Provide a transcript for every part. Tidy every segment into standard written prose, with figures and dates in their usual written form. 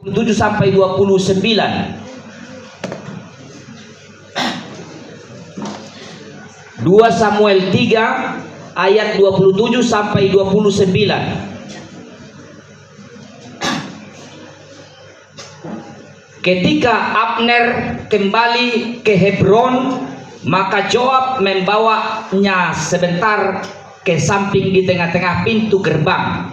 7 sampai 29. 2 Samuel 3 ayat 27 sampai 29. Ketika Abner kembali ke Hebron, maka Joab membawanya sebentar ke samping di tengah-tengah pintu gerbang,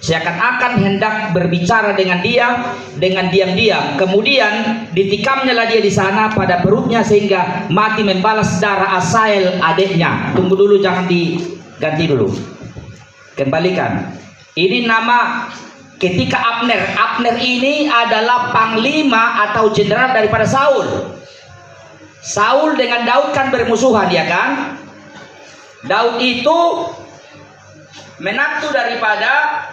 seakan-akan hendak berbicara dengan dia dengan diam-diam. Kemudian ditikamnya dia di sana pada perutnya sehingga mati, membalas darah Asael adiknya. Tunggu dulu, jangan diganti dulu, kembalikan. Ini nama ketika Abner ini adalah panglima atau jenderal daripada Saul. Saul dengan Daud kan bermusuhan, ya kan? Daud itu menantu daripada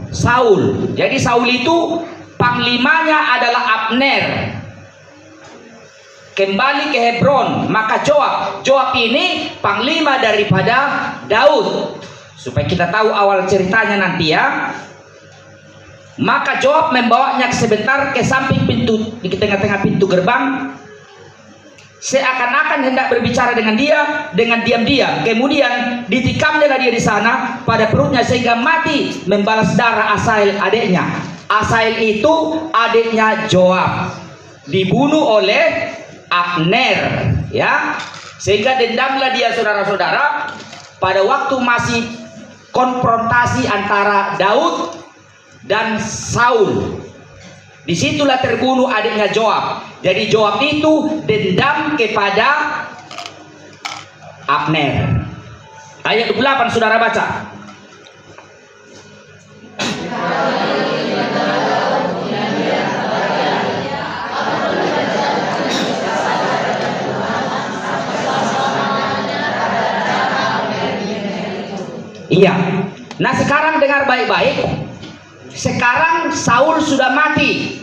Saul. Jadi Saul itu panglimanya adalah Abner. Kembali ke Hebron, maka Joab ini panglima daripada Daud. Supaya kita tahu awal ceritanya nanti, ya. Maka Joab membawanya sebentar ke samping pintu, di tengah-tengah pintu gerbang, seakan-akan hendak berbicara dengan dia dengan diam-diam. Kemudian ditikamnya dia di sana pada perutnya sehingga mati, membalas darah Asael adiknya. Asael itu adiknya Joab, dibunuh oleh Abner, ya. Sehingga dendamlah dia, saudara-saudara, pada waktu masih konfrontasi antara Daud dan Saul. Disitulah terbunuh adiknya Joab. Jadi Joab itu dendam kepada Abner. Ayat 28 saudara baca. Iya. Nah sekarang dengar baik-baik. Sekarang Saul sudah mati.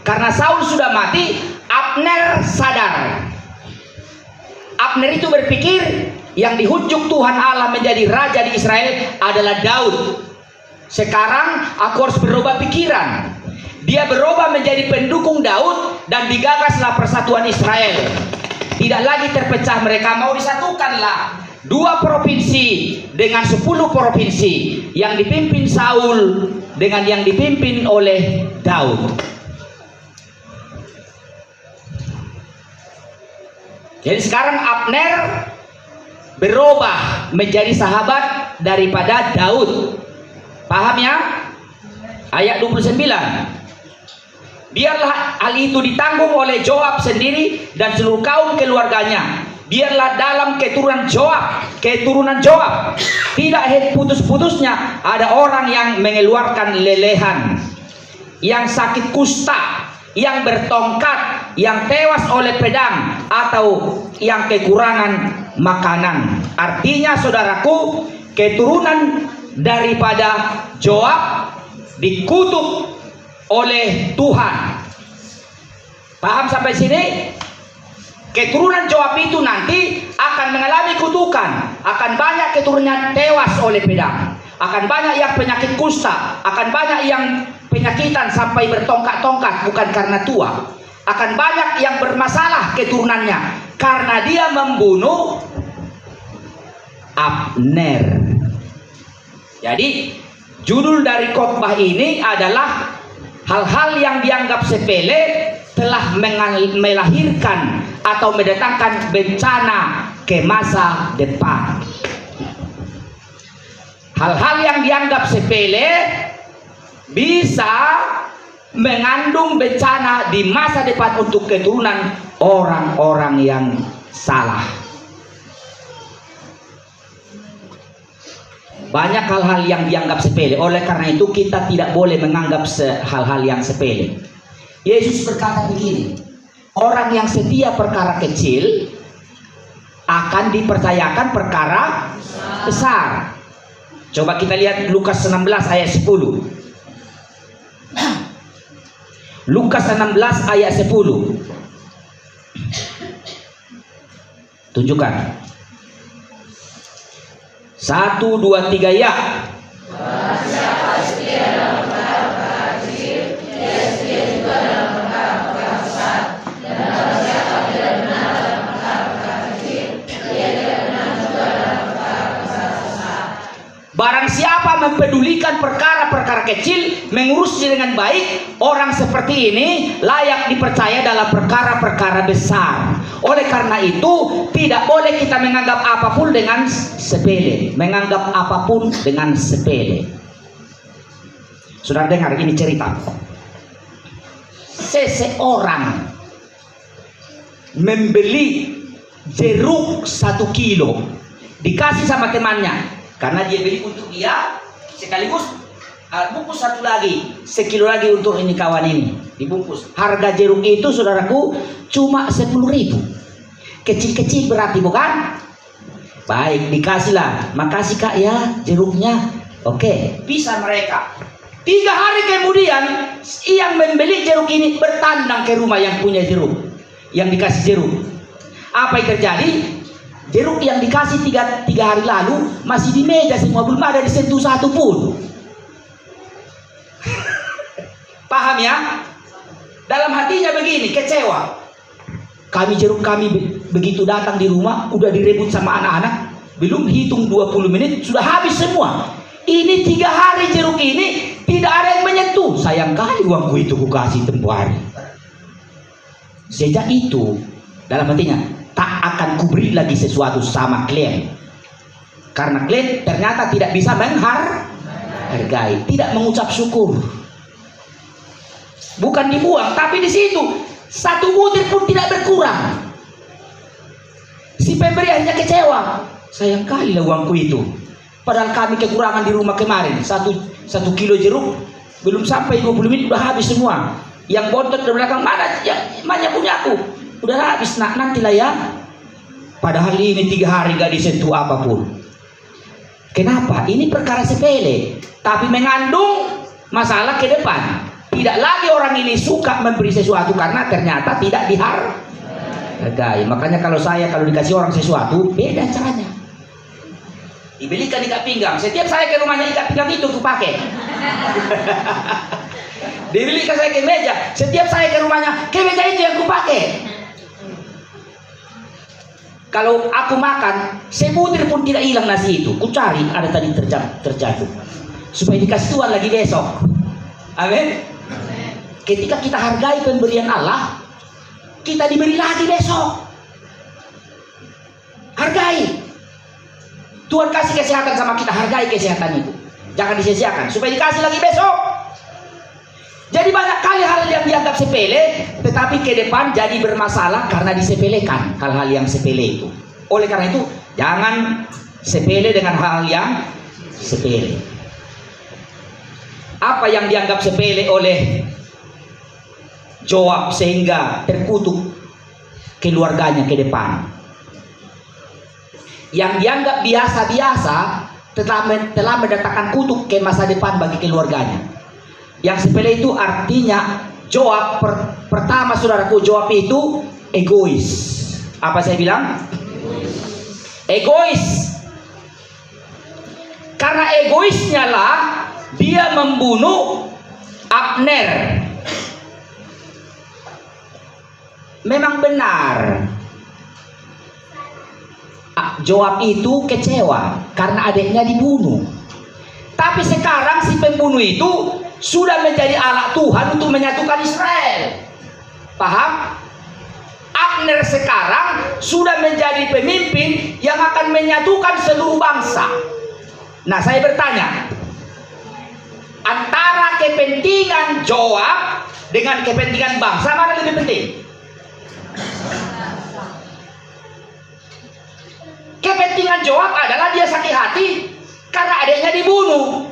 Karena Saul sudah mati, Abner sadar. Abner itu berpikir yang dihujuk Tuhan Allah menjadi raja di Israel adalah Daud. Sekarang aku harus berubah pikiran. Dia berubah menjadi pendukung Daud dan digagaslah persatuan Israel. Tidak lagi terpecah, mereka mau disatukanlah 2 provinsi dengan 10 provinsi yang dipimpin Saul dengan yang dipimpin oleh Daud. Jadi sekarang Abner berubah menjadi sahabat daripada Daud. Paham ya? Ayat 29. Biarlah hal itu ditanggung oleh Joab sendiri dan seluruh kaum keluarganya. Biarlah dalam keturunan Joab tidak putus-putusnya ada orang yang mengeluarkan lelehan, yang sakit kusta, yang bertongkat, yang tewas oleh pedang, atau yang kekurangan makanan. Artinya saudaraku, keturunan daripada Joab dikutuk oleh Tuhan. Paham sampai sini? Keturunan Joab itu nanti akan mengalami kutukan. Akan banyak keturunannya tewas oleh pedang. Akan banyak yang penyakit kusta. Akan banyak yang penyakitan sampai bertongkat-tongkat bukan karena tua. Akan banyak yang bermasalah keturunannya karena dia membunuh Abner. Jadi judul dari khotbah ini adalah hal-hal yang dianggap sepele telah melahirkan atau mendatangkan bencana ke masa depan. Hal-hal yang dianggap sepele bisa mengandung bencana di masa depan untuk keturunan orang-orang yang salah. Banyak hal-hal yang dianggap sepele. Oleh karena itu kita tidak boleh menganggap hal-hal yang sepele. Yesus berkata begini, orang yang setia perkara kecil akan dipercayakan perkara besar. Coba kita lihat Lukas 16 ayat 10. Lukas 16 ayat 10. Tunjukkan. 1, 2, 3 ya. mempedulikan perkara-perkara kecil, mengurusnya dengan baik, orang seperti ini layak dipercaya dalam perkara-perkara besar. Oleh karena itu, tidak boleh kita menganggap apapun dengan sepele. Menganggap apapun dengan sepele. Saudara dengar, ini cerita. Seseorang membeli jeruk 1 kilo, dikasih sama temannya. Karena dia beli untuk dia, sekaligus bungkus satu lagi, 1 kilo lagi untuk ini kawan ini, dibungkus. Harga jeruk itu saudaraku cuma 10.000. Kecil-kecil berarti bukan? Baik, dikasihlah. Makasih kak ya jeruknya. Oke, bisa mereka. 3 hari kemudian yang membeli jeruk ini bertandang ke rumah yang punya jeruk, yang dikasih jeruk. Apa yang terjadi? Jeruk yang dikasih 3 hari lalu masih di meja semua, belum ada disentuh satu pun. Paham ya? Dalam hatinya begini, kecewa. Jeruk kami begitu datang di rumah, udah direbut sama anak-anak, belum hitung 20 menit sudah habis semua. Ini 3 hari jeruk ini tidak ada yang menyentuh. Sayang kali uangku itu kukasih tempoh hari. Sejak itu dalam hatinya, tak akan kuberi lagi sesuatu sama klien. Karena klien ternyata tidak bisa menghargai, tidak mengucap syukur. Bukan dibuang, tapi di situ 1 butir pun tidak berkurang. Si pemberi akhirnya kecewa. Sayang kali lah uangku itu. Padahal kami kekurangan di rumah kemarin. 1 kilo jeruk belum sampai 20 menit udah habis semua. Yang bontot di belakang, mana punya aku? Udah habis, nantilah ya. Padahal ini 3 hari gak disentuh apapun. Kenapa? Ini perkara sepele, tapi mengandung masalah ke depan. Tidak lagi orang ini suka memberi sesuatu karena ternyata tidak dihargai. Makanya kalau dikasih orang sesuatu, beda caranya. Dibelikan ikat pinggang. Setiap saya ke rumahnya ikat pinggang itu aku pakai. Dibelikan saya ke meja. Setiap saya ke rumahnya, ke meja itu yang aku pakai. Kalau aku makan, sebutir pun tidak hilang nasi itu. Ku cari, ada tadi terjatuh. Supaya dikasih Tuhan lagi besok. Amin. Ketika kita hargai pemberian Allah, kita diberi lagi besok. Hargai. Tuhan kasih kesehatan sama kita, hargai kesehatan itu. Jangan disia-siakan, supaya dikasih lagi besok. Jadi banyak kali hal yang dianggap sepele, tetapi ke depan jadi bermasalah karena disepelekan hal-hal yang sepele itu. Oleh karena itu, jangan sepele dengan hal yang sepele. Apa yang dianggap sepele oleh Joab sehingga terkutuk keluarganya ke depan? Yang dianggap biasa-biasa telah mendatangkan kutuk ke masa depan bagi keluarganya. Yang sepele itu artinya Joab pertama saudaraku, Joab itu egois. Apa saya bilang? Egois. Karena egoisnya lah dia membunuh Abner. Memang benar, Joab itu kecewa karena adiknya dibunuh. Tapi sekarang si pembunuh itu sudah menjadi alat Tuhan untuk menyatukan Israel. Paham? Abner sekarang sudah menjadi pemimpin yang akan menyatukan seluruh bangsa. Nah, saya bertanya, antara kepentingan Joab dengan kepentingan bangsa, mana lebih penting? Kepentingan Joab adalah dia sakit hati karena adiknya dibunuh.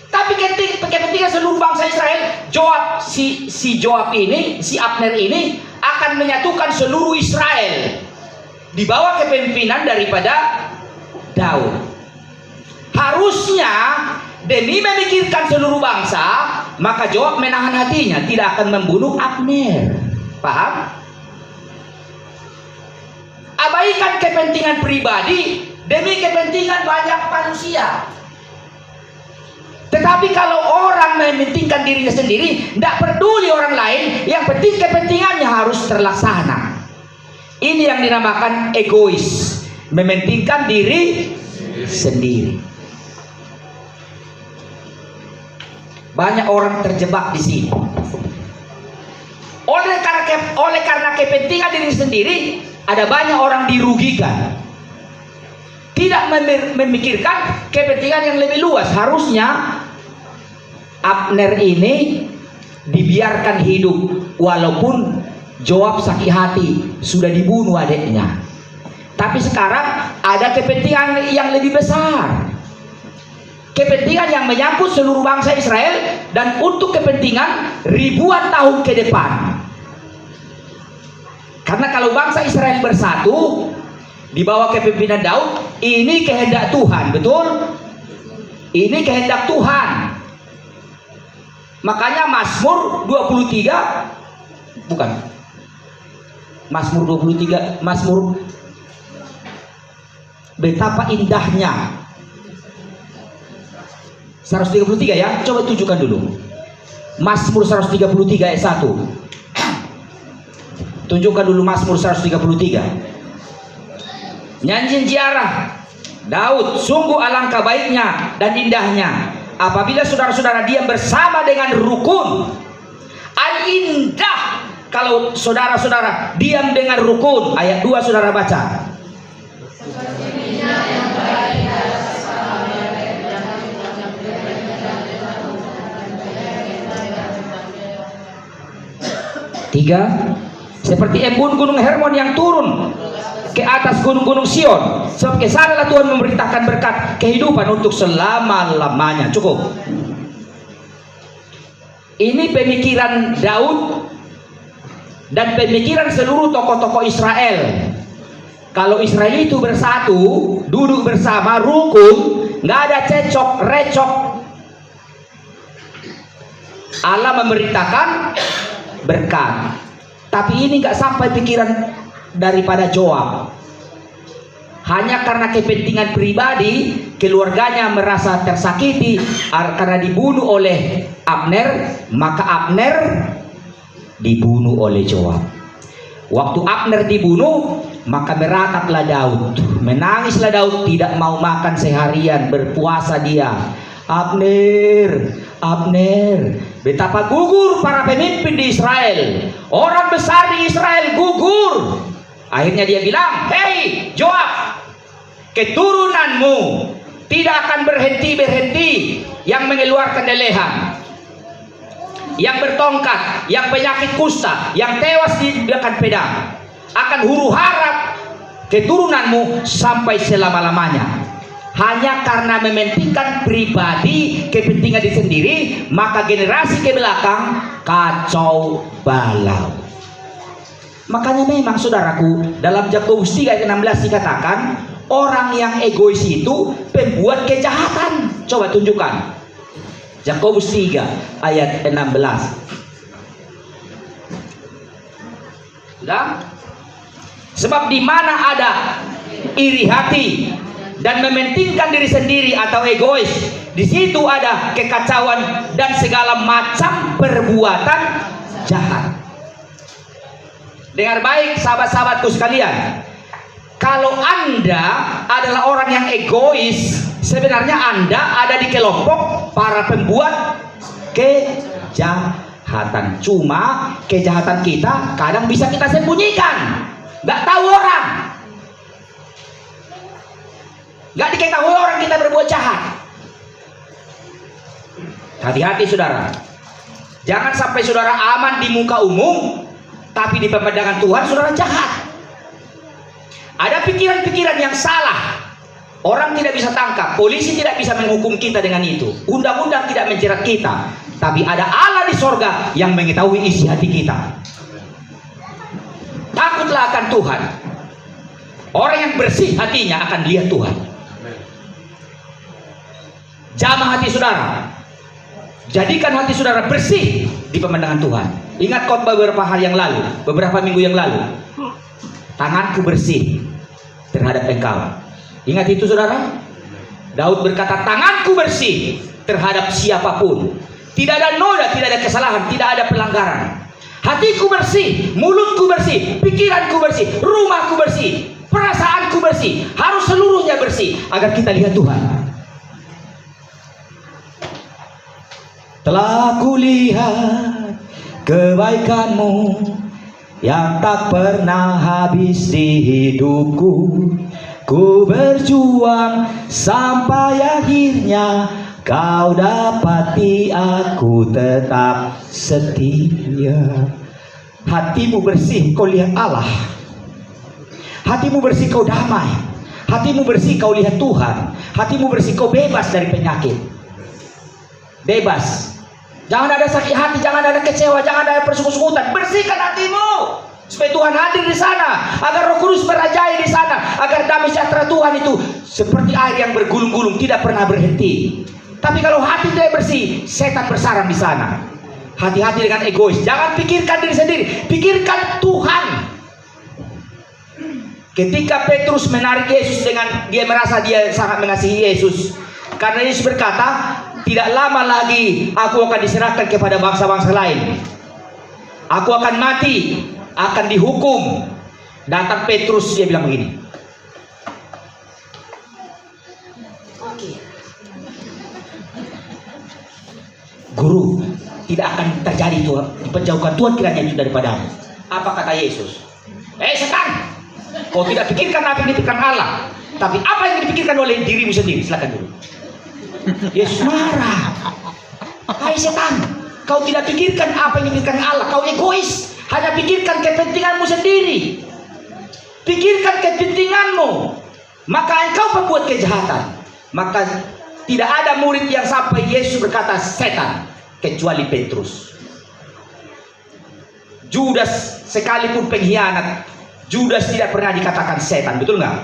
Tapi kepentingan seluruh bangsa Israel, Joab, si Joab ini, si Abner ini akan menyatukan seluruh Israel di bawah kepemimpinan daripada Daud. Harusnya demi memikirkan seluruh bangsa, maka Joab menahan hatinya, tidak akan membunuh Abner. Paham? Abaikan kepentingan pribadi demi kepentingan banyak manusia. Tetapi kalau orang mementingkan dirinya sendiri, tidak peduli orang lain, yang penting kepentingannya harus terlaksana. Ini yang dinamakan egois, mementingkan diri sendiri. Banyak orang terjebak di sini. Oleh karena kepentingan diri sendiri, ada banyak orang dirugikan. Tidak memikirkan kepentingan yang lebih luas. Harusnya Abner ini dibiarkan hidup, walaupun Joab sakit hati, sudah dibunuh adiknya. Tapi sekarang ada kepentingan yang lebih besar, kepentingan yang menyangkut seluruh bangsa Israel, dan untuk kepentingan ribuan tahun ke depan. Karena kalau bangsa Israel bersatu di bawah kepemimpinan Daud, ini kehendak Tuhan, betul? Ini kehendak Tuhan. Makanya Mazmur 23, bukan Mazmur 23, Mazmur, betapa indahnya 133 ya, coba tunjukkan dulu Mazmur 133 ayat 1. Tunjukkan dulu Mazmur 133. Nyanyian ziarah Daud, sungguh alangkah baiknya dan indahnya apabila saudara-saudara diam bersama dengan rukun. Indah kalau saudara-saudara diam dengan rukun. Ayat 2 saudara baca. Tiga, seperti embun gunung Hermon yang turun ke atas gunung-gunung Sion, sebab ke sanalah Tuhan memerintahkan berkat kehidupan untuk selama-lamanya. Cukup. Ini pemikiran Daud dan pemikiran seluruh tokoh-tokoh Israel. Kalau Israel itu bersatu, duduk bersama, rukun, nggak ada cecok recok, Allah memerintahkan berkat. Tapi ini nggak sampai pikiran daripada Joab. Hanya karena kepentingan pribadi, keluarganya merasa tersakiti karena dibunuh oleh Abner, maka Abner dibunuh oleh Joab. Waktu Abner dibunuh, maka merataplah Daud, menangislah Daud, tidak mau makan seharian, berpuasa dia. Abner, Abner, betapa gugur para pemimpin di Israel, orang besar di Israel gugur. Akhirnya dia bilang, hei Joab, keturunanmu tidak akan berhenti-berhenti yang mengeluarkan lelehan, yang bertongkat, yang penyakit kusta, yang tewas di belakang pedang, akan huru harap keturunanmu sampai selama-lamanya. Hanya karena mementingkan pribadi, kepentingan diri sendiri, maka generasi ke belakang kacau balau. Makanya memang saudaraku, dalam Yakobus 3 ayat 16 dikatakan, orang yang egois itu pembuat kejahatan. Coba tunjukkan Yakobus 3 ayat 16. Sudah? Sebab di mana ada iri hati dan mementingkan diri sendiri atau egois, di situ ada kekacauan dan segala macam perbuatan jahat. Dengar baik sahabat-sahabatku sekalian, kalau Anda adalah orang yang egois, sebenarnya Anda ada di kelompok para pembuat kejahatan. Cuma kejahatan kita kadang bisa kita sembunyikan, nggak tahu orang, nggak diketahui orang kita berbuat jahat. Hati-hati saudara, jangan sampai saudara aman di muka umum, tapi di pemandangan Tuhan saudara jahat. Ada pikiran-pikiran yang salah, orang tidak bisa tangkap, polisi tidak bisa menghukum kita dengan itu, undang-undang tidak menjerat kita, tapi ada Allah di sorga yang mengetahui isi hati kita. Takutlah akan Tuhan. Orang yang bersih hatinya akan lihat Tuhan. Jamah hati saudara, jadikan hati saudara bersih di pemandangan Tuhan. Ingat khotbah beberapa minggu yang lalu, tanganku bersih terhadap engkau. Ingat itu saudara? Daud berkata, tanganku bersih terhadap siapapun, tidak ada noda, tidak ada kesalahan, tidak ada pelanggaran. Hatiku bersih, mulutku bersih, pikiranku bersih, rumahku bersih, perasaanku bersih, harus seluruhnya bersih agar kita lihat Tuhan. Telah kulihat kebaikanmu yang tak pernah habis di hidupku. Ku berjuang sampai akhirnya kau dapati aku tetap setia. Hatimu bersih, kau lihat Allah. Hatimu bersih, kau damai. Hatimu bersih, kau lihat Tuhan. Hatimu bersih, kau bebas dari penyakit. Bebas. Jangan ada sakit hati, jangan ada kecewa, jangan ada persekutuan. Bersihkan hatimu supaya Tuhan hadir di sana, agar Roh Kudus merajai di sana, agar damai sejahtera Tuhan itu seperti air yang bergulung-gulung, tidak pernah berhenti. Tapi kalau hati tidak bersih, setan bersarang di sana. Hati-hati dengan egois. Jangan pikirkan diri sendiri, pikirkan Tuhan. Ketika Petrus menarik Yesus dengan dia merasa dia sangat mengasihi Yesus, karena Yesus berkata, tidak lama lagi aku akan diserahkan kepada bangsa-bangsa lain. Aku akan mati, akan dihukum. Datang Petrus, dia bilang begini, Guru, tidak akan terjadi Tuhan, penjauhkan Tuhan kiranya itu daripadamu. Apa kata Yesus? Setan, kau tidak pikirkan apa yang dipikirkan Allah, tapi apa yang dipikirkan oleh dirimu sendiri. Silakan dulu. Yesus marah. Hai setan, kau tidak pikirkan apa yang dipikirkan Allah, kau egois, hanya pikirkan kepentinganmu sendiri. Pikirkan kepentinganmu, maka engkau membuat kejahatan. Maka tidak ada murid yang sampai Yesus berkata setan, kecuali Petrus. Judas sekalipun pengkhianat, Judas tidak pernah dikatakan setan, betul nggak?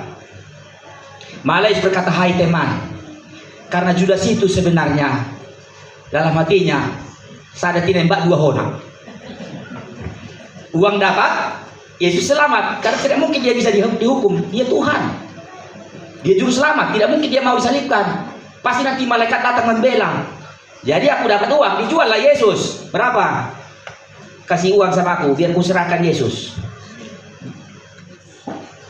Malah Yesus berkata, hai teman, karena Judas itu sebenarnya dalam hatinya sada tinembak dua honang. Uang dapat, Yesus selamat, karena tidak mungkin dia bisa dihukum. Dia Tuhan, dia juru selamat, tidak mungkin dia mau disalibkan. Pasti nanti malaikat datang membela. Jadi aku dapat uang, dijual lah Yesus. Berapa? Kasih uang sama aku, biar ku serahkan Yesus.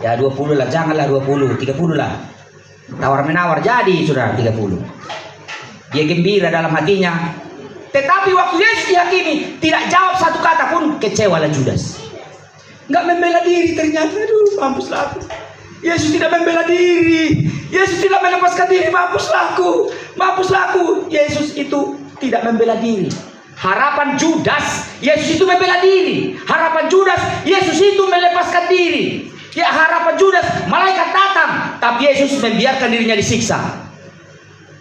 Ya 20 lah, janganlah 20, 30 lah. Tawar menawar jadi sudah 30. Dia gembira dalam hatinya. Tetapi waktu Yesus dihakimi, tidak jawab satu kata pun, kecewalah Judas. Nggak membela diri ternyata. Aduh, mampuslah aku. Yesus tidak membela diri. Yesus tidak melepaskan diri. Mampuslah aku. Mampuslah aku. Yesus itu tidak membela diri. Harapan Judas, Yesus itu membela diri. Harapan Judas, Yesus itu melepaskan diri. Ya, harapan Judas, malaikat datang, tapi Yesus membiarkan dirinya disiksa.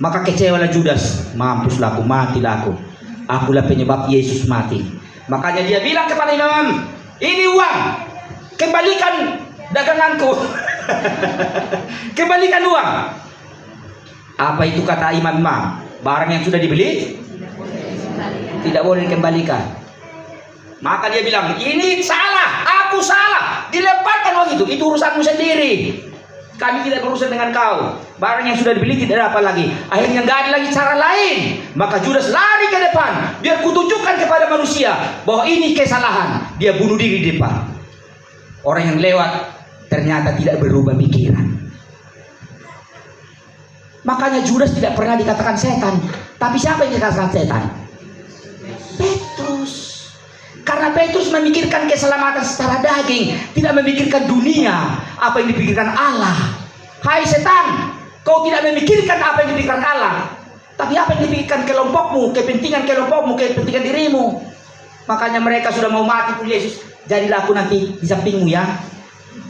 Maka kecewalah Judas. Mampuslah aku, matilah aku. Akulah penyebab Yesus mati. Makanya dia bilang kepada imam, ini uang, kembalikan daganganku. Kembalikan uang. Apa itu kata imam-imam? Barang yang sudah dibeli tidak boleh dikembalikan. Maka dia bilang, ini salah, aku salah, dilemparkan uang itu urusanmu sendiri. Kami tidak berurusan dengan kau. Barang yang sudah dibeli tidak dapat lagi. Akhirnya nggak ada lagi cara lain. Maka Judas lari ke depan, biar kutunjukkan kepada manusia bahwa ini kesalahan. Dia bunuh diri di depan. Orang yang lewat ternyata tidak berubah pikiran. Makanya Judas tidak pernah dikatakan setan. Tapi siapa yang dikatakan setan? Petrus. Karena Petrus memikirkan keselamatan secara daging, tidak memikirkan dunia, apa yang dipikirkan Allah. Hai setan, kau tidak memikirkan apa yang dipikirkan Allah, tapi apa yang dipikirkan kelompokmu, kepentingan kelompokmu, kepentingan dirimu. Makanya mereka sudah mau mati pun Yesus, jadilah aku nanti di sampingmu ya.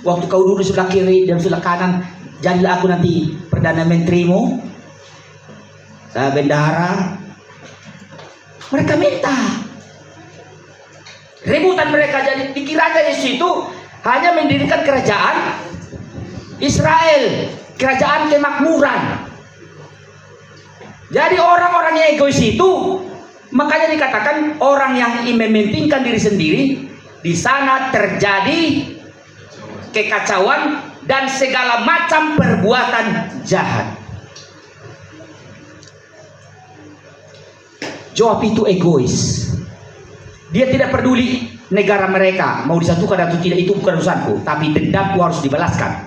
Waktu kau duduk sebelah kiri dan sebelah kanan, jadilah aku nanti perdana menterimu, bendahara. Mereka minta. Rebutan mereka, jadi dikiranya Yesus itu hanya mendirikan kerajaan Israel, kerajaan kemakmuran. Jadi orang-orang yang egois itu, makanya dikatakan orang yang mementingkan diri sendiri, di sana terjadi kekacauan dan segala macam perbuatan jahat. Joab itu egois. Dia tidak peduli negara mereka mau disatukan atau tidak, itu bukan urusanku, tapi dendamku harus dibalaskan.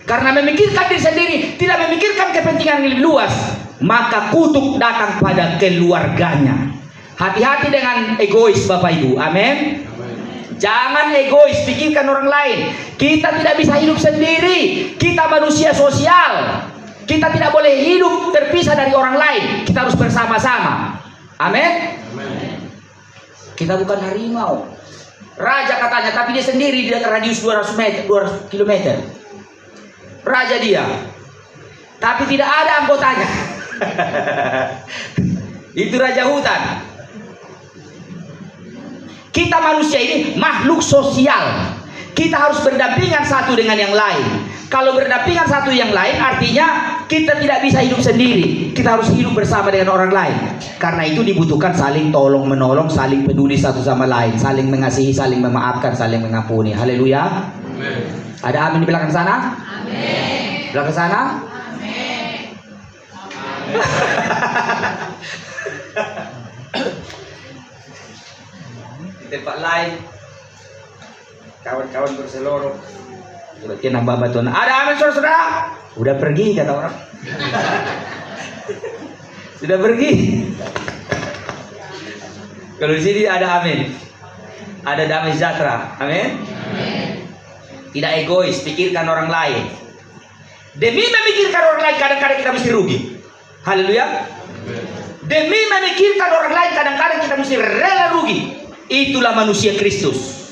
Karena memikirkan diri sendiri, tidak memikirkan kepentingan yang lebih luas, maka kutuk datang pada keluarganya. Hati-hati dengan egois Bapak Ibu. Amin. Jangan egois, pikirkan orang lain. Kita tidak bisa hidup sendiri. Kita manusia sosial. Kita tidak boleh hidup terpisah dari orang lain. Kita harus bersama-sama. Amin. Kita bukan harimau. Raja katanya, tapi dia sendiri di radius 200 meter, 200 km. Raja dia. Tapi tidak ada anggotanya. Itu raja hutan. Kita manusia ini makhluk sosial. Kita harus berdampingan satu dengan yang lain. Kalau berdampingan satu yang lain, artinya kita tidak bisa hidup sendiri. Kita harus hidup bersama dengan orang lain. Karena itu dibutuhkan saling tolong menolong, saling peduli satu sama lain, saling mengasihi, saling memaafkan, saling mengampuni. Haleluya. Ada amin di belakang sana? Amin. Belakang sana? Amin. Di tempat lain, kawan-kawan berseloroh. Udah nambah batuan. Ada amin saudara-saudara? Udah pergi kata orang. Sudah pergi. Kalau di sini ada amin. Ada damai sejahtera. Amin. Tidak egois, pikirkan orang lain. Demi memikirkan orang lain kadang-kadang kita mesti rugi. Haleluya. Demi memikirkan orang lain kadang-kadang kita mesti rela rugi. Itulah manusia Kristus.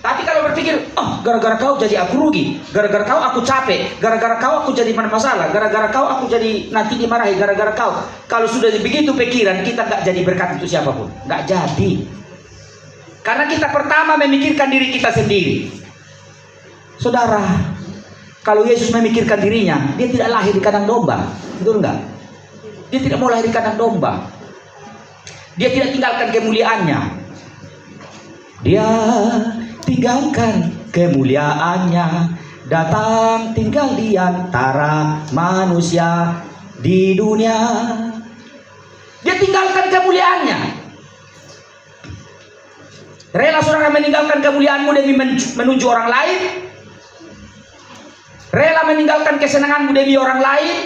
Tapi kalau berpikir, oh gara-gara kau jadi aku rugi, gara-gara kau aku capek, gara-gara kau aku jadi masalah, gara-gara kau aku jadi nanti dimarahi, gara-gara kau. Kalau sudah begitu pikiran, kita nggak jadi berkat untuk siapapun, nggak jadi. Karena kita pertama memikirkan diri kita sendiri. Saudara, kalau Yesus memikirkan dirinya, dia tidak lahir di kandang domba, betul nggak? Dia tidak mau lahir di kandang domba. Dia tidak tinggalkan kemuliaannya. Dia tinggalkan kemuliaannya, datang tinggal di antara manusia di dunia. Dia tinggalkan kemuliaannya. Rela saudara meninggalkan kemuliaanmu demi menuju orang lain? Rela meninggalkan kesenanganmu demi orang lain?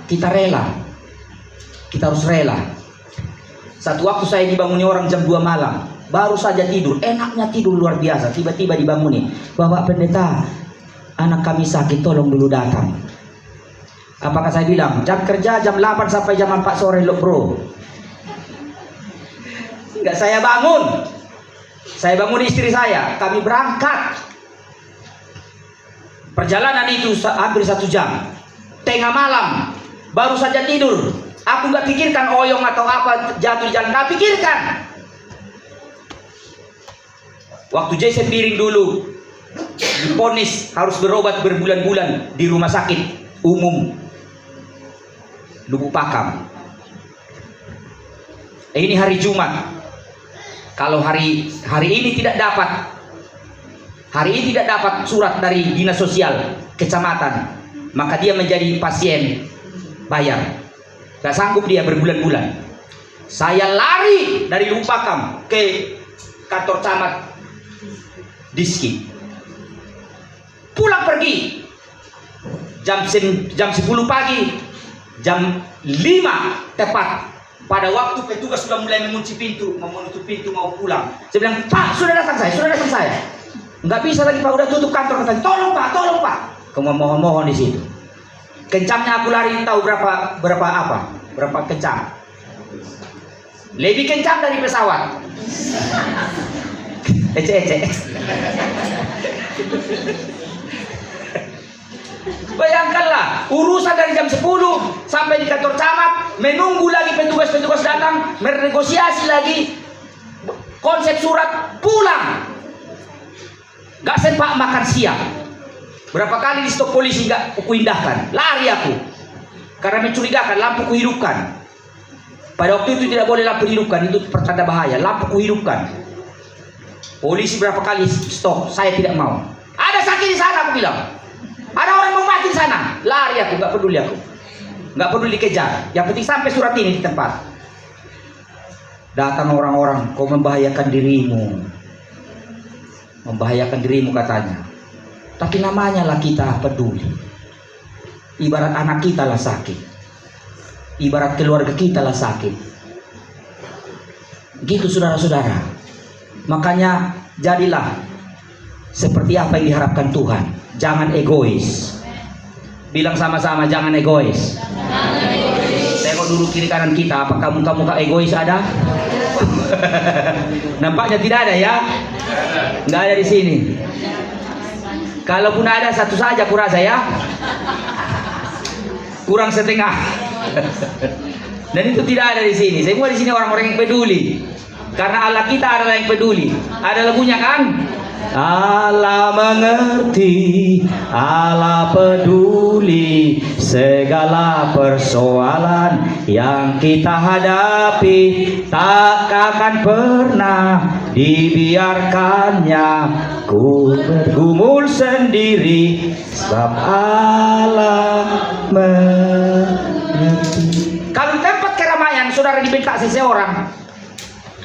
Kita rela. Kita harus rela. Satu waktu saya dibanguni orang jam 2 malam. Baru saja tidur, enaknya tidur luar biasa. Tiba-tiba dibanguni, Bapak Pendeta, anak kami sakit, tolong dulu datang. Apakah saya bilang, jam kerja jam 8 sampai jam 4 sore loh bro? Enggak, saya bangun. Saya bangun istri saya, kami berangkat. Perjalanan itu hampir 1 jam. Tengah malam, baru saja tidur. Aku nggak pikirkan oyong atau apa jatuh di jalan, nggak pikirkan. Waktu Jason Biring dulu divonis harus berobat berbulan-bulan di rumah sakit umum Lubuk Pakam. Ini hari Jumat. Kalau hari ini tidak dapat surat dari dinas sosial kecamatan, maka dia menjadi pasien bayar. Gak sanggup dia berbulan-bulan. Saya lari dari Lubuk Pakam ke kantor camat Diski. Pulang pergi jam 10 pagi, jam 5 tepat pada waktu petugas sudah mulai mengunci pintu, menutup pintu mau pulang. Saya bilang, Pak, sudah datang saya. Nggak bisa lagi Pak, udah tutup kantor. Katanya, tolong Pak. Kamu mohon di situ. Kencangnya aku lari, tahu berapa kencang? Lebih kencang dari pesawat. Ece. Bayangkanlah, urusan dari jam 10 sampai di kantor camat, menunggu lagi petugas datang, bernegosiasi lagi, konsep surat, pulang. Gak sempat makan siang. Berapa kali di stop polisi gak aku indahkan, lari aku. Karena mencurigakan, lampu kuhidupkan. Pada waktu itu tidak boleh lampu dihidupkan, itu pertanda bahaya. Lampu kuhidupkan. Polisi berapa kali stop, saya tidak mau. Ada sakit di sana, aku bilang. Ada orang mau mati di sana, lari aku, gak peduli aku. Gak peduli kejar. Yang penting sampai surat ini di tempat. Datang orang-orang, kau membahayakan dirimu. Membahayakan dirimu katanya. Tapi namanya lah kita peduli. ibarat anak kita lah sakit, ibarat keluarga kita lah sakit. Gitu saudara-saudara. Makanya jadilah seperti apa yang diharapkan Tuhan. Jangan egois. Bilang sama-sama, jangan egois. Tengok dulu kiri kanan kita, apakah muka-muka egois ada? Nampaknya tidak ada ya. Nggak ada di sini. Kalaupun ada, satu saja kurasa ya. Kurang setengah. Dan itu tidak ada di sini. Semua di sini orang-orang yang peduli. Karena Allah kita adalah yang peduli. Ada lagunya kan? Allah mengerti, Allah peduli segala persoalan yang kita hadapi, tak akan pernah dibiarkannya ku bergumul sendiri, sebab Allah mengerti. Kalau di tempat keramaian saudara dibentak seseorang,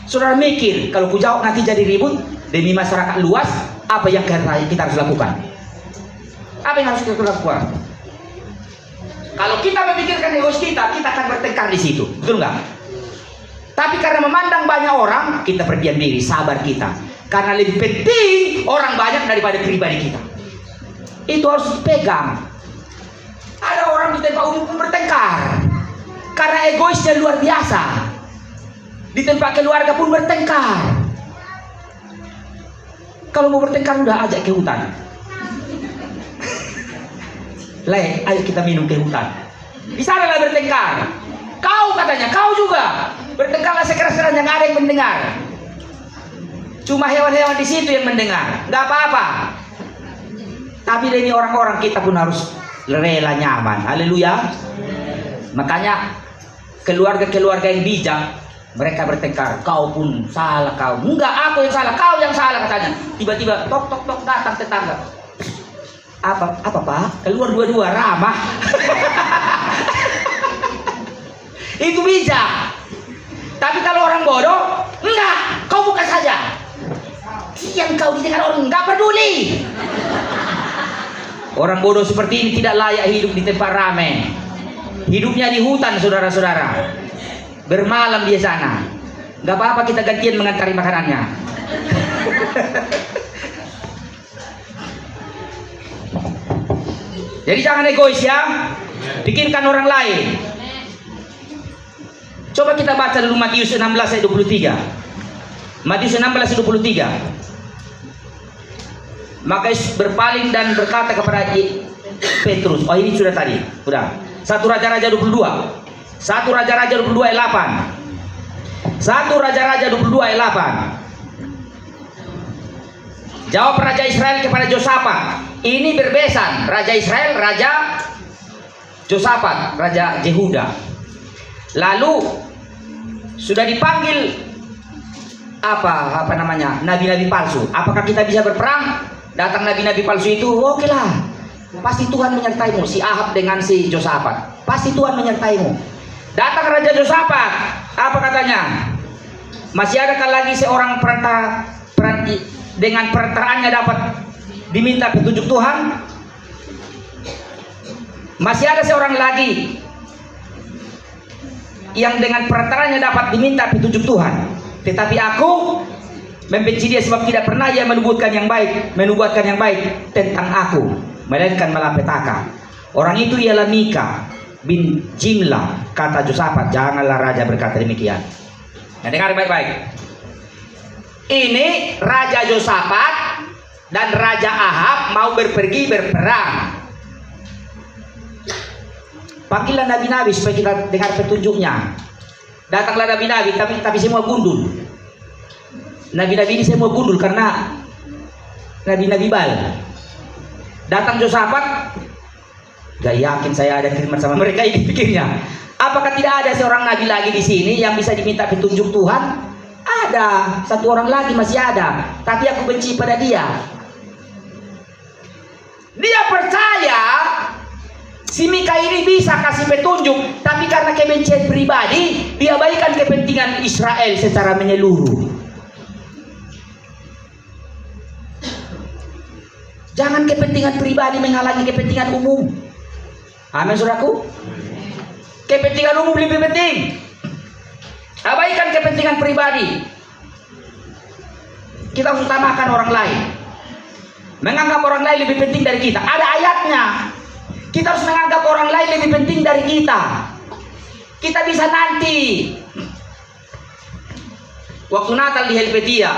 saudara mikir, kalau ku jawab nanti jadi ribut demi masyarakat luas, apa yang kita harus lakukan? Apa yang harus kita lakukan? Kalau kita memikirkan egois kita akan bertengkar di situ, betul nggak? Tapi karena memandang banyak orang, kita berdiam diri, sabar kita. Karena lebih penting orang banyak daripada pribadi kita. Itu harus dipegang. Ada orang di tempat umum pun bertengkar karena egoisnya luar biasa. Di tempat keluarga pun bertengkar. Kalau mau bertengkar udah ajak ke hutan. Le, ayo kita minum ke hutan. Di sana lah bertengkar. Kau katanya, kau juga bertengkarlah sekeras-kerasnya, nggak ada yang mendengar. Cuma hewan-hewan di situ yang mendengar, nggak apa-apa. Tapi demi orang-orang kita pun harus rela nyaman. Haleluya. Makanya keluarga-keluarga yang bijak, mereka bertengkar, kau pun salah kau. Enggak, aku yang salah, kau yang salah katanya. Tiba-tiba tok tok tok datang tetangga. Apa Pak? Keluar dua-dua ramah. Itu bijak. Tapi kalau orang bodoh, enggak, kau buka saja. Yang kau didengar orang enggak peduli. Orang bodoh seperti ini tidak layak hidup di tempat ramai. Hidupnya di hutan, saudara-saudara. Bermalam di sana. Gak apa-apa kita gantian mengantari makanannya. Jadi jangan egois ya. Pikirkan orang lain. Coba kita baca dulu Matius 16 ayat 23. Matius 16 ayat 23. Maka Yesus berpaling dan berkata kepada Petrus. Oh ini sudah tadi. Sudah. 1 Raja-Raja 22. 1 Raja-Raja 22 ayat 8. 1 Raja-Raja 22 ayat 8. Jawab Raja Israel kepada Josafat. Ini berbesan. Raja Israel, Raja Josafat, Raja Yehuda. Lalu sudah dipanggil apa namanya? Nabi-nabi palsu. Apakah kita bisa berperang? Datang nabi-nabi palsu itu, oke lah. Pasti Tuhan menyertaimu. Si Ahab dengan si Josafat. Pasti Tuhan menyertaimu. Datang Raja Josafat, apa katanya? Masih adakah lagi seorang perantara dengan perantaraannya dapat diminta petunjuk Tuhan? Masih ada seorang lagi yang dengan perantaranya dapat diminta petunjuk Tuhan. Tetapi aku membenci dia sebab tidak pernah ia menubuatkan yang baik tentang aku, melainkan malapetaka. Orang itu ialah Mika bin Jimlah. Kata Josafat, janganlah raja berkata demikian. Nah, dengar baik-baik. Ini Raja Josafat dan Raja Ahab mau pergi berperang. Panggillah nabi-nabi supaya kita dengar petunjuknya. Datanglah nabi-nabi, tapi semua gundul. Nabi-nabi ini semua gundul karena nabi-nabi Baal. Datang Josafat, gak yakin saya ada khidmat sama mereka ini pikirnya. Apakah tidak ada seorang nabi lagi di sini yang bisa diminta petunjuk Tuhan? Ada, satu orang lagi masih ada, tapi aku benci pada dia. Dia percaya si Mika ini bisa kasih petunjuk, tapi karena kebencian pribadi, dia abaikan kepentingan Israel secara menyeluruh. Jangan kepentingan pribadi menghalangi kepentingan umum. Amin, saudaraku. Kepentingan umum lebih penting. Abaikan kepentingan pribadi. Kita harus utamakan orang lain. Menganggap orang lain lebih penting dari kita. Ada ayatnya. Kita harus menganggap orang lain lebih penting dari kita. Kita bisa nanti. Waktu Natal di Helvetia,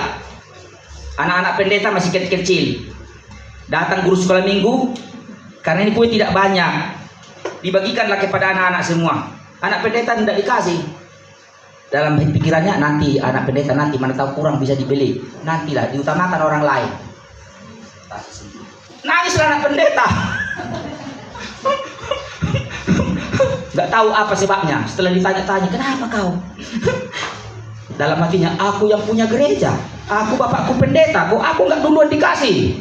anak-anak pendeta masih kecil-kecil. Datang guru sekolah minggu, karena ini kue tidak banyak. Dibagikanlah kepada anak-anak semua. Anak pendeta tidak dikasih. Dalam pikirannya, nanti anak pendeta nanti mana tahu kurang bisa dibeli. Nantilah, diutamakan orang lain. Nangislah anak pendeta. Gak tahu apa sebabnya. Setelah ditanya-tanya, kenapa kau? Dalam hatinya, aku yang punya gereja, aku bapakku pendeta, kok aku nggak duluan dikasih?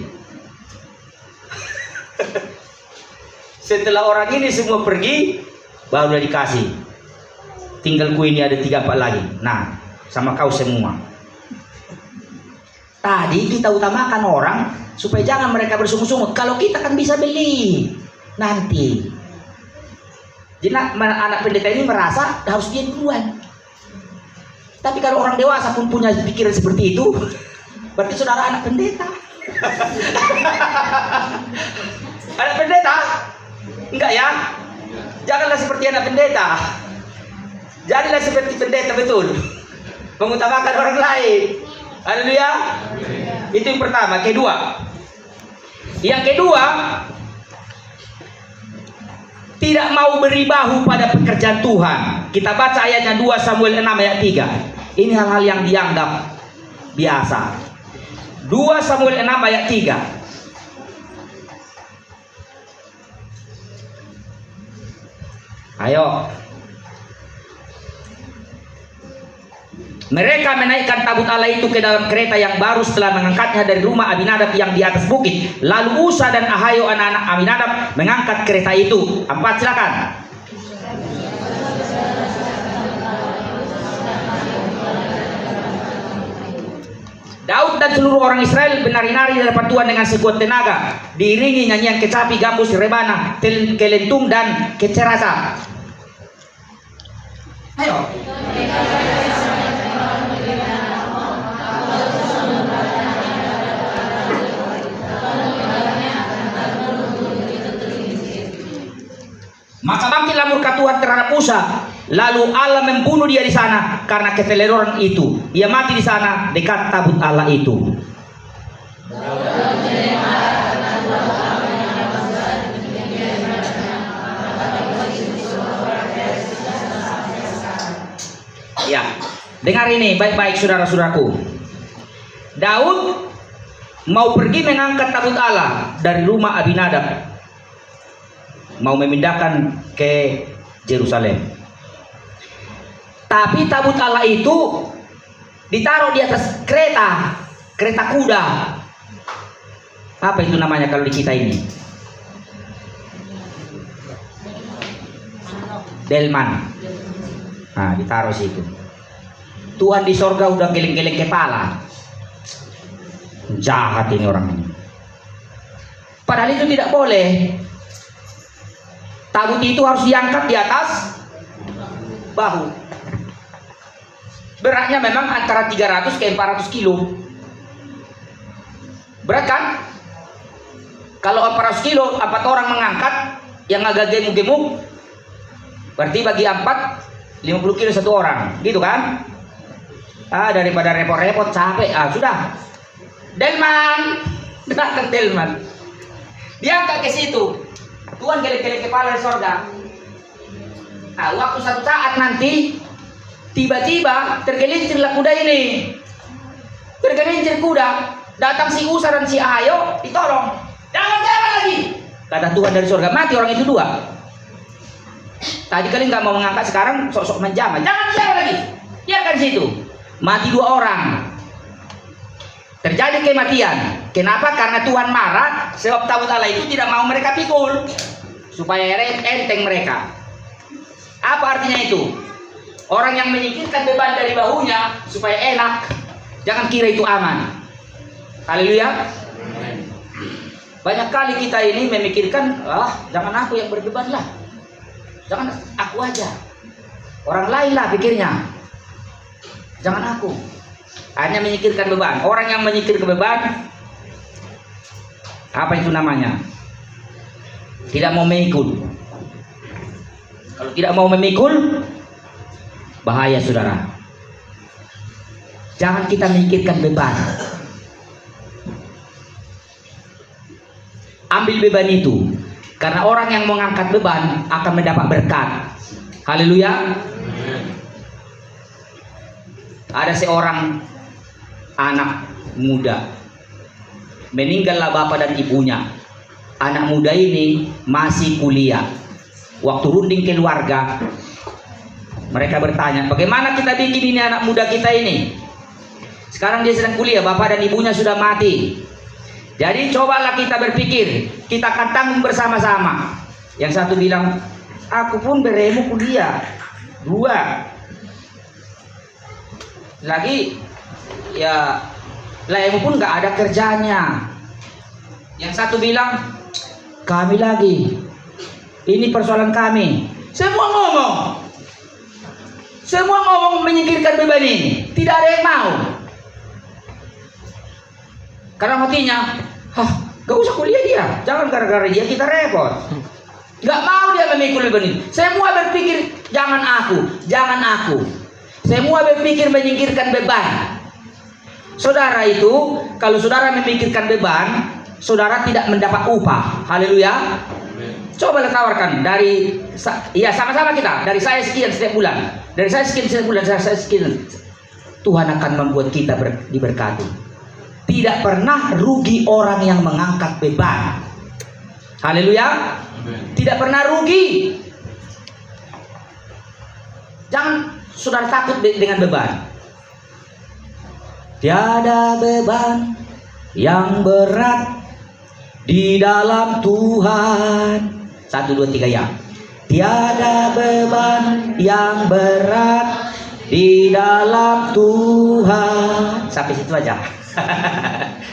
Setelah orang ini semua pergi, baru dikasih. Tinggal ku ini ada 3-4 lagi. Nah, sama kau semua. Tadi kita utamakan orang supaya jangan mereka bersungut-sungut. Kalau kita kan bisa beli nanti. Jadi anak pendeta ini merasa harus dia duluan. Tapi kalau orang dewasa pun punya pikiran seperti itu, berarti saudara anak pendeta. Anak pendeta? Enggak ya? Janganlah seperti anak pendeta. Jadilah seperti pendeta betul. Mengutamakan orang lain. Haleluya. Itu yang pertama. Yang kedua, tidak mau beri bahu pada pekerjaan Tuhan. Kita baca ayatnya 2 Samuel 6 ayat 3. Ini hal-hal yang dianggap biasa. 2 Samuel 6 ayat 3. Ayo. Mereka menaikkan tabut Allah itu ke dalam kereta yang baru setelah mengangkatnya dari rumah Abinadab yang di atas bukit. Lalu Usa dan Ahayo anak-anak Abinadab mengangkat kereta itu. 4, silakan. Daud dan seluruh orang Israel menari-nari di hadapan Tuhan dengan sekuat tenaga, diiringi nyanyian kecapi, gambus, rebana, kelentung dan kecerasa. Ayo. Maka bangkitlah murka Tuhan terhadap Usa. Lalu Allah membunuh dia di sana karena keteledoran itu. Ia mati di sana dekat tabut Allah itu. Ya, dengar ini baik-baik saudara-saudaraku. Daud mau pergi mengangkat tabut Allah dari rumah Abinadab, mau memindahkan ke Yerusalem. Tapi tabut Allah itu ditaruh di atas kereta kuda. Apa itu namanya kalau di kita ini? Delman. Nah, ditaruh situ. Tuhan di sorga udah geleng-geleng kepala. Jahat ini orang ini. Padahal itu tidak boleh. Tabut itu harus diangkat di atas bahu. Beratnya memang antara 300 ke 400 kilo. Berat kan? Kalau 400 kilo, 4 orang mengangkat, yang agak gemuk-gemuk, berarti bagi 4, 50 kilo 1 orang. Gitu kan? Daripada repot-repot, capek. Sudah. Delman. Datang Delman. Diangkat ke situ. Tuhan geleng-geleng kepala di sorga. Waktu satu saat nanti, tiba-tiba tergelincirlah kuda ini. Tergelincir kuda. Datang si Usa dan si Ahayo, ditolong. Jangan lagi. Kata Tuhan dari surga, mati orang itu 2. Tadi kalian nggak mau mengangkat, sekarang sok-sok menjamah. Jangan lagi. Biarkan situ. Mati 2 orang. Terjadi kematian. Kenapa? Karena Tuhan marah. Sebab tabut Allah itu tidak mau mereka pikul, supaya enteng mereka. Apa artinya itu? Orang yang menyingkirkan beban dari bahunya supaya enak, jangan kira itu aman. Haleluya. Banyak kali kita ini memikirkan, jangan aku yang berbeban lah. Jangan aku aja. Orang lain lah pikirnya. Jangan aku. Hanya menyingkirkan beban. Orang yang menyingkirkan beban, apa itu namanya? Tidak mau memikul. Kalau tidak mau memikul, bahaya saudara. Jangan kita memikirkan beban. Ambil beban itu. Karena orang yang mengangkat beban akan mendapat berkat. Haleluya. Ada seorang anak muda, meninggallah bapak dan ibunya. Anak muda ini masih kuliah. Waktu runding keluarga, mereka bertanya, bagaimana kita bikin ini anak muda kita ini? Sekarang dia sedang kuliah, bapak dan ibunya sudah mati. Jadi cobalah kita berpikir, kita akan tanggung bersama-sama. Yang satu bilang, aku pun beremu kuliah 2. Lagi ya lainmu pun nggak ada kerjanya. Yang satu bilang, kami lagi, ini persoalan kami. Semua ngomong menyingkirkan beban ini. Tidak ada yang mau. Karena hatinya, gak usah kuliah dia. Jangan gara-gara dia kita repot. Gak mau dia memikul beban ini. Semua berpikir jangan aku. Semua berpikir menyingkirkan beban. Saudara itu, kalau saudara memikirkan beban, saudara tidak mendapat upah. Haleluya. Coba tawarkan dari, ya sama-sama kita. Dari saya sekian setiap bulan. Dari saya sekian setiap bulan. Saya sekian. Tuhan akan membuat kita diberkati. Tidak pernah rugi orang yang mengangkat beban. Haleluya. Tidak pernah rugi. Jangan saudara takut dengan beban. Tiada beban yang berat di dalam Tuhan. 1, 2, 3 ya. Tiada beban yang berat di dalam Tuhan. Sampai situ aja.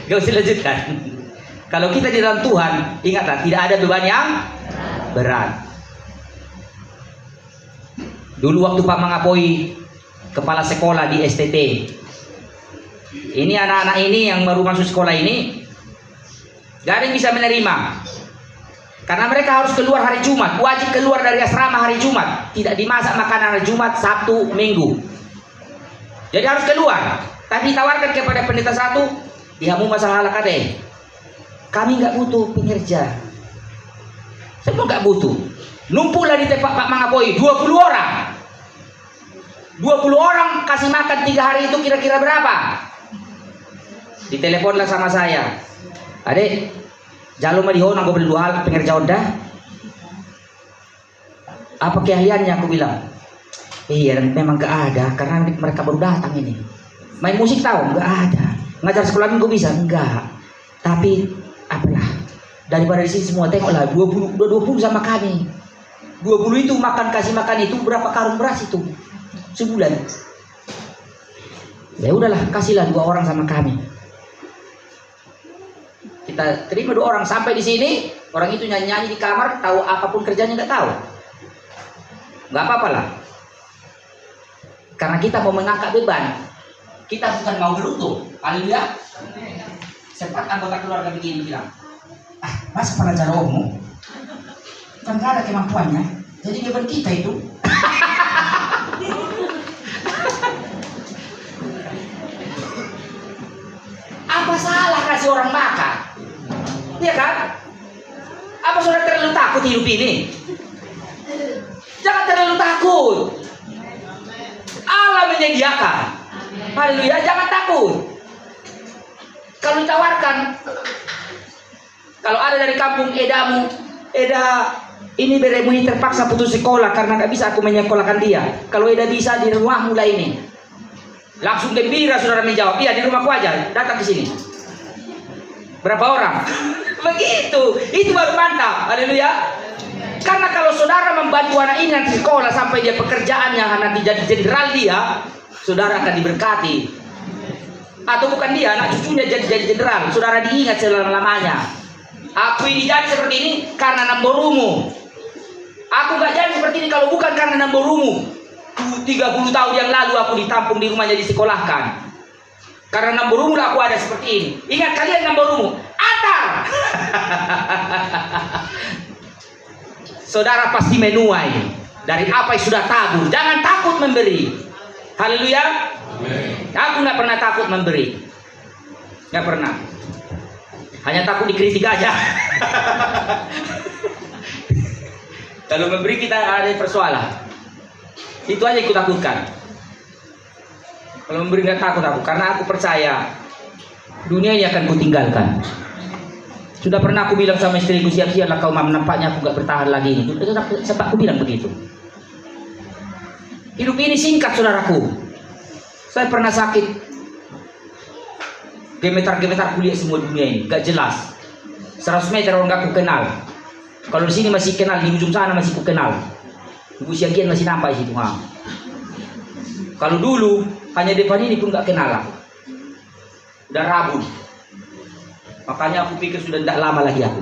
Gak usah lanjutkan. Kalau kita di dalam Tuhan, ingatlah tidak ada beban yang berat. Dulu waktu Pak Mangapoi kepala sekolah di STT, ini anak-anak ini yang baru masuk sekolah ini gak ada yang bisa menerima, karena mereka harus keluar hari Jumat, wajib keluar dari asrama hari Jumat, tidak dimasak makanan hari Jumat, Sabtu, Minggu. Jadi harus keluar. Tapi ditawarkan kepada pendeta satu, mau masalah kate, kami nggak butuh pengerja, semua nggak butuh. Numpuklah di tempat Pak Mangapoi 20 orang. 20 orang kasih makan 3 hari itu kira-kira berapa? Diteleponlah sama saya. Adek, jalur mah dihona gue beli 2 hal pengerja onda. Apa keahliannya? Aku bilang, iya memang gak ada, karena mereka baru datang ini. Main musik tahu? Gak ada. Ngajar sekolah minggu bisa? Enggak. Tapi apalah, daripada di sini semua tengoklah 20 sama kami. 20 itu kasih makan itu berapa karung beras itu sebulan. Ya udahlah, kasihlah 2 orang sama kami. Kita terima 2 orang. Sampai di sini orang itu nyanyi di kamar, tahu apapun kerjanya nggak tahu. Nggak apa-apa lah. Karena kita mau mengangkat beban. Kita bukan mau beruntung. Haleluya. Sempat anggota keluarga begini bilang, mas pada cara umum kan gak ada kemampuannya, jadi beban kita itu. Apa salah kasih orang makan? Iya kan? Apa saudara terlalu takut hidup ini? Jangan terlalu takut. Allah menyediakan. Haleluya, jangan takut. Kalau ditawarkan, kalau ada dari kampung Edamu, Eda ini beremu terpaksa putus sekolah karena nggak bisa aku menyekolahkan dia. Kalau Eda bisa di rumah mulai ini, langsung gembira saudara menjawab, iya di rumahku aja, datang ke sini. Berapa orang? Begitu, itu baru mantap. Haleluya. Karena kalau saudara membantu anak ini nanti sekolah sampai dia pekerjaannya nanti jadi jenderal dia, saudara akan diberkati. Atau bukan dia, anak cucunya jadi jenderal, saudara diingat selama-lamanya. Aku ini jadi seperti ini karena namborumu. Aku gak jadi seperti ini kalau bukan karena namborumu. 30 tahun yang lalu aku ditampung di rumahnya, disekolahkan. Karena namborumu aku ada seperti ini. Ingat kalian namborumu, antar. Saudara pasti menuai dari apa yang sudah tabur. Jangan takut memberi. Haleluya. Aku nggak pernah takut memberi. Nggak pernah. Hanya takut dikritik aja. Kalau memberi kita ada persoalan. Itu aja yang aku takutkan. Kalau memberi nggak takut aku, karena aku percaya dunia ini akan kutinggalkan. Sudah pernah aku bilang sama istriku, siap-siaplah kau, mam, nampaknya aku nggak bertahan lagi ini. Sebab aku bilang begitu. Hidup ini singkat, saudaraku. Saya pernah sakit, gemetar-gemetar kuliah semua dunia ini, gak jelas. 100 meter orang gak aku kenal. Kalau di sini masih kenal, di ujung sana masih ku kenal. Ibu Syagian masih nampak di situ. Kalau dulu hanya depan ini pun gak kenal aku. Udah rabun. Makanya aku pikir sudah tidak lama lagi aku.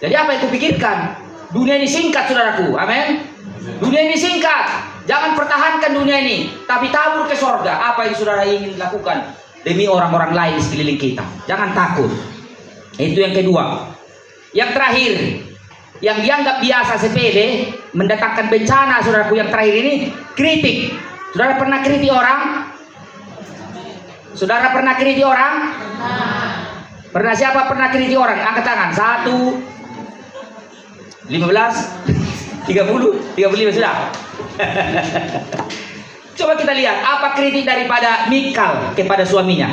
Jadi apa yang aku pikirkan? Dunia ini singkat, saudaraku. Amin. Dunia ini singkat. Jangan pertahankan dunia ini, tapi tabur ke sorga. Apa yang saudara ingin lakukan demi orang-orang lain di sekeliling kita. Jangan takut. Itu yang kedua. Yang terakhir, yang dianggap biasa sepele, mendatangkan bencana, saudaraku, yang terakhir ini, kritik. Saudara pernah kritik orang? Saudara pernah kritik orang? Pernah siapa pernah kritik orang? Angkat tangan. 1, 15, 30, 35 sudah. Coba kita lihat apa kritik daripada Mikal kepada suaminya.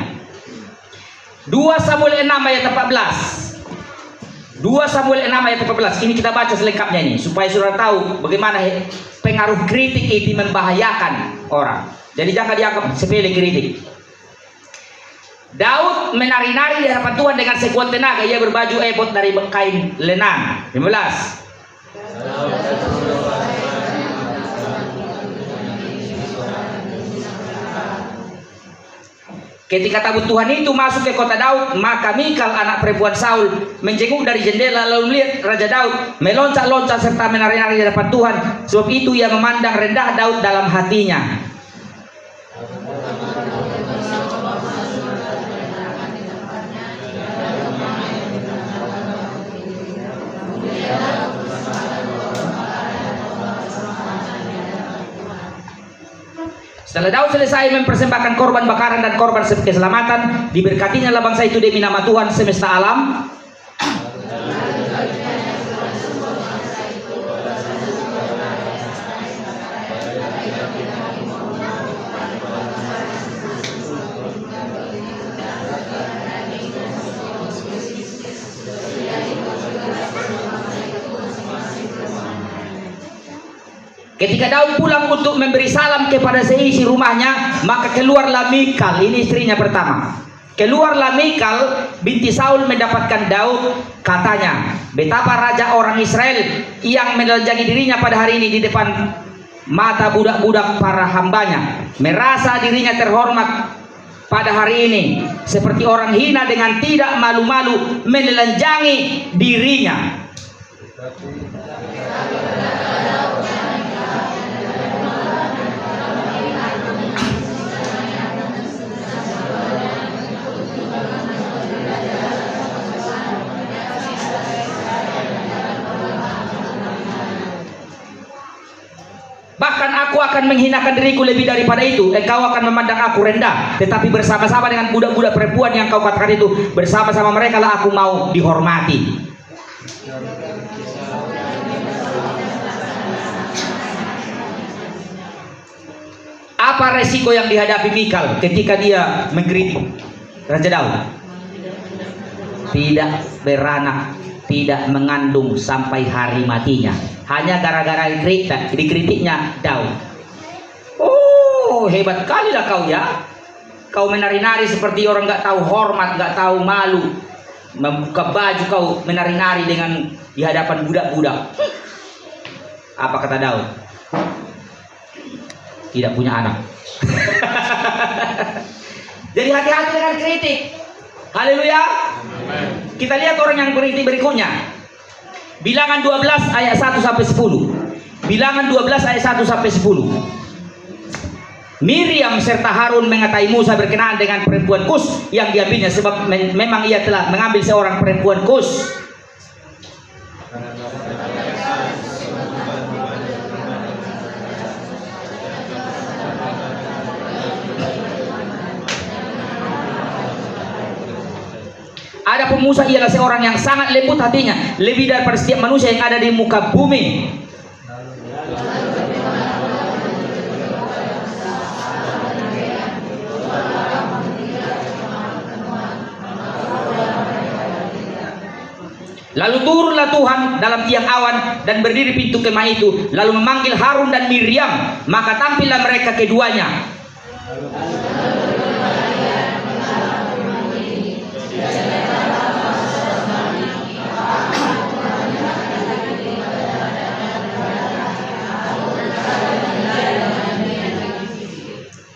2 Samuel 6 ayat 14. 2 Samuel 6 ayat 14. Ini kita baca selengkapnya ini supaya saudara tahu bagaimana pengaruh kritik itu membahayakan orang. Jadi jangan dianggap sepele kritik. Daud menari-nari di hadapan Tuhan dengan sekuat tenaga. Ia berbaju efod dari kain lenan. 15. Ketika tabut Tuhan itu masuk ke kota Daud, maka Mikal anak perempuan Saul menjenguk dari jendela lalu melihat Raja Daud meloncat-loncat serta menari-nari di hadapan Tuhan. Sebab itu ia memandang rendah Daud dalam hatinya. Setelah Daud selesai mempersembahkan korban bakaran dan korban keselamatan, diberkatinya bangsa itu demi nama Tuhan semesta alam. Ketika Daud pulang untuk memberi salam kepada seisi rumahnya, maka keluarlah Mikal, ini istrinya pertama. Keluarlah Mikal binti Saul mendapatkan Daud, katanya, betapa raja orang Israel yang menelanjangi dirinya pada hari ini di depan mata budak-budak para hambanya, merasa dirinya terhormat pada hari ini, seperti orang hina dengan tidak malu-malu menelanjangi dirinya. Bahkan aku akan menghinakan diriku lebih daripada itu. Engkau akan memandang aku rendah. Tetapi bersama-sama dengan budak-budak perempuan yang kau katakan itu, bersama-sama mereka lah aku mau dihormati. Apa resiko yang dihadapi Mikal ketika dia mengkritik Raja Daud? Tidak beranak, tidak mengandung sampai hari matinya. Hanya gara-gara dikritiknya Daud. Oh, hebat kali lah kau ya. Kau menari-nari seperti orang gak tahu hormat, gak tahu malu. Membuka baju kau menari-nari dengan di hadapan budak-budak. Apa kata Daud? Tidak punya anak. Jadi hati-hati dengan kritik. Haleluya. Kita lihat orang yang kritik berikutnya. Bilangan 12 ayat 1 sampai 10. Bilangan 12 ayat 1 sampai 10. Miriam serta Harun mengatai Musa berkenaan dengan perempuan Kus yang diambilnya, sebab memang ia telah mengambil seorang perempuan Kus. Adapun Musa ialah seorang yang sangat lembut hatinya, lebih daripada setiap manusia yang ada di muka bumi. Lalu turunlah Tuhan dalam tiang awan dan berdiri pintu kemah itu, lalu memanggil Harun dan Miriam, maka tampillah mereka keduanya.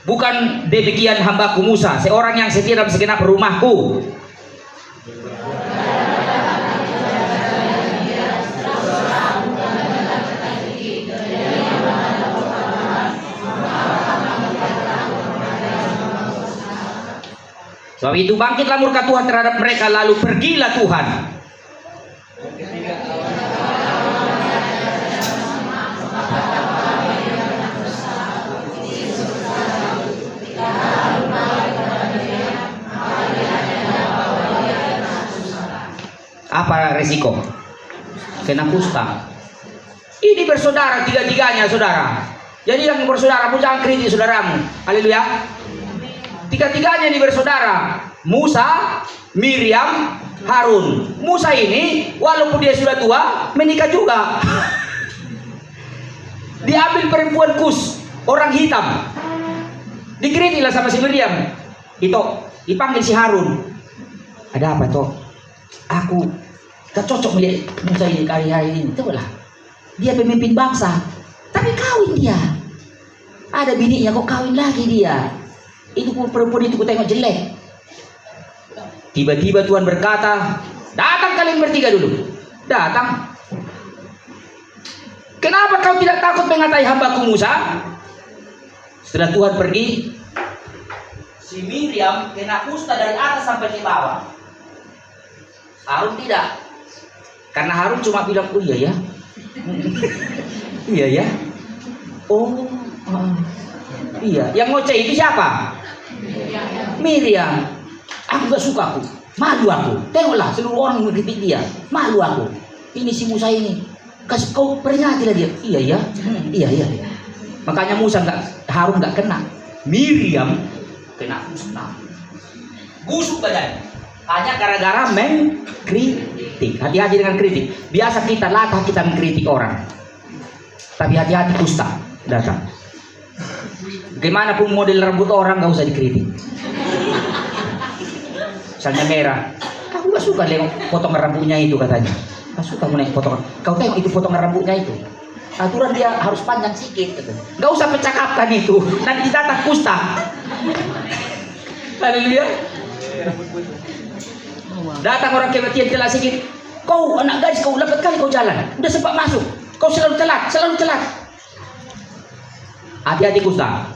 Bukan demikian hambaku Musa, seorang yang setia dalam segenap rumahku. Sebab itu bangkitlah murka Tuhan terhadap mereka, lalu pergilah Tuhan. Apa resiko? Kena kusta. Ini bersaudara tiga-tiganya, saudara. Jadi yang bersaudara pun jangan kritik saudaramu. Haleluya. Tiga-tiganya ini bersaudara. Musa, Miriam, Harun. Musa ini walaupun dia sudah tua, menikah juga. Diambil perempuan Kus, orang hitam. Dikritiklah sama si Miriam. Itu dipanggil si Harun. Ada apa toh? Aku gak cocok melihat Musa ini hari-hari ini. Itulah. Dia pemimpin bangsa, tapi kawin dia. Ada bininya kok kawin lagi dia. Itu perempuan itu ku tengok jelek. Tiba-tiba Tuhan berkata, datang kalian bertiga dulu. Datang. Kenapa kau tidak takut mengatai hambaku Musa? Setelah Tuhan pergi, si Miriam kena kusta dari atas sampai ke bawah. Harun tidak. Karena Harun cuma bilang, oh iya ya. Iya ya. Oh, iya. Yang ngoceh itu siapa? Miriam. Aku gak suka aku. Malu aku. Tengoklah seluruh orang mengkritik dia. Malu aku. Ini si Musa ini. Kasih kau peringatilah dia. Iya ya. Iya ya. Makanya Musa Harun gak kena. Miriam kena kusta. Busuk badan. Hanya gara-gara mengkritik. Hati-hati dengan kritik. Biasa kita latah kita mengkritik orang. Tapi hati-hati kusta datang. Gimana pun model rambut orang gak usah dikritik. Misalnya merah, aku gak suka lihat potongan rambutnya itu katanya. Gak suka mau naik potongan. Kau tengok itu potongan rambutnya itu. Aturan dia harus panjang sedikit. Gak usah percakapkan itu. Nanti datang kusta. Haleluya. Datang orang kematian telat sedikit. Kau anak gadis, kau lambat kali kau jalan. Udah sempat masuk. Kau selalu telat, selalu telat. Hati-hati kusta.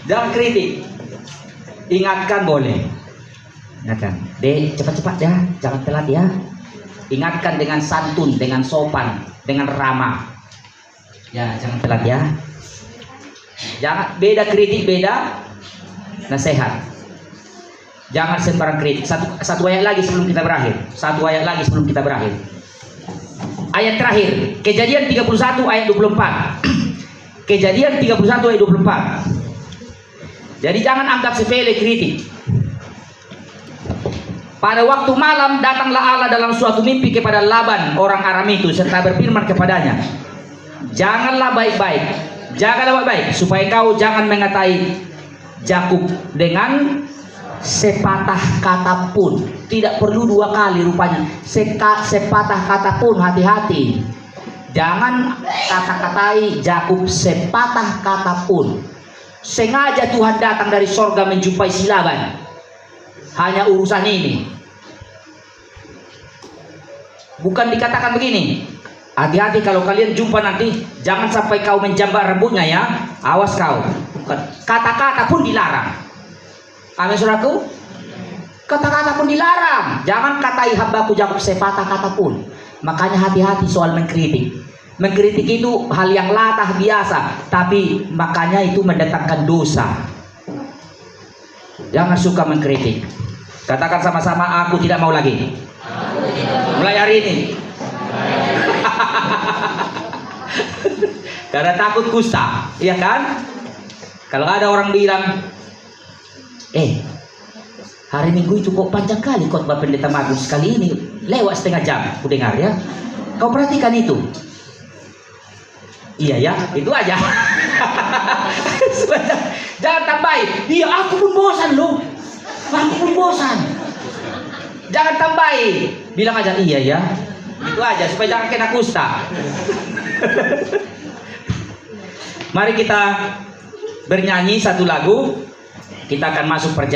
Jangan kritik. Ingatkan boleh. Ingatkan. Dek, cepat-cepat ya, jangan telat ya. Ingatkan dengan santun, dengan sopan, dengan ramah. Ya, jangan telat ya. Jangan beda kritik, beda nasihat. Jangan sembarang kritik. Satu ayat lagi sebelum kita berakhir. Satu ayat lagi sebelum kita berakhir. Ayat terakhir, Kejadian 31 ayat 24. Kejadian 31 ayat 24. Jadi jangan anggap sepele kritik. Pada waktu malam datanglah Allah dalam suatu mimpi kepada Laban orang Aram itu serta berfirman kepadanya, janganlah baik-baik, jagalah baik-baik supaya kau jangan mengatai Yakub dengan sepatah kata pun. Tidak perlu dua kali rupanya. Sepatah kata pun, hati-hati. Jangan kata-katai Yakub sepatah kata pun. Sengaja Tuhan datang dari sorga menjumpai si Laban. Hanya urusan ini. Bukan dikatakan begini, hati-hati kalau kalian jumpa nanti, jangan sampai kau menjambak rambutnya ya, awas kau. Kata-kata pun dilarang. Amin saudaraku. Kata-kata pun dilarang. Jangan katai hambaku Yakub sepatah kata pun. Makanya hati-hati soal mengkritik. Mengkritik itu hal yang latah biasa, tapi makanya itu mendatangkan dosa. Jangan suka mengkritik. Katakan sama-sama, aku tidak mau lagi. Mulai hari ini. Karena takut kusta, iya kan? Kalau ada orang bilang, hari Minggu itu kok panjang kali khotbah Pendeta Magus, kali ini lewat setengah jam, aku dengar ya. Kau perhatikan itu. Iya ya, itu aja. Jangan tambahin. Iya, aku pun bosan loh. Aku pun bosan. Jangan tambahin. Bilang aja iya ya. Itu aja supaya jangan kena kusta. Mari kita bernyanyi satu lagu. Kita akan masuk perjalanan.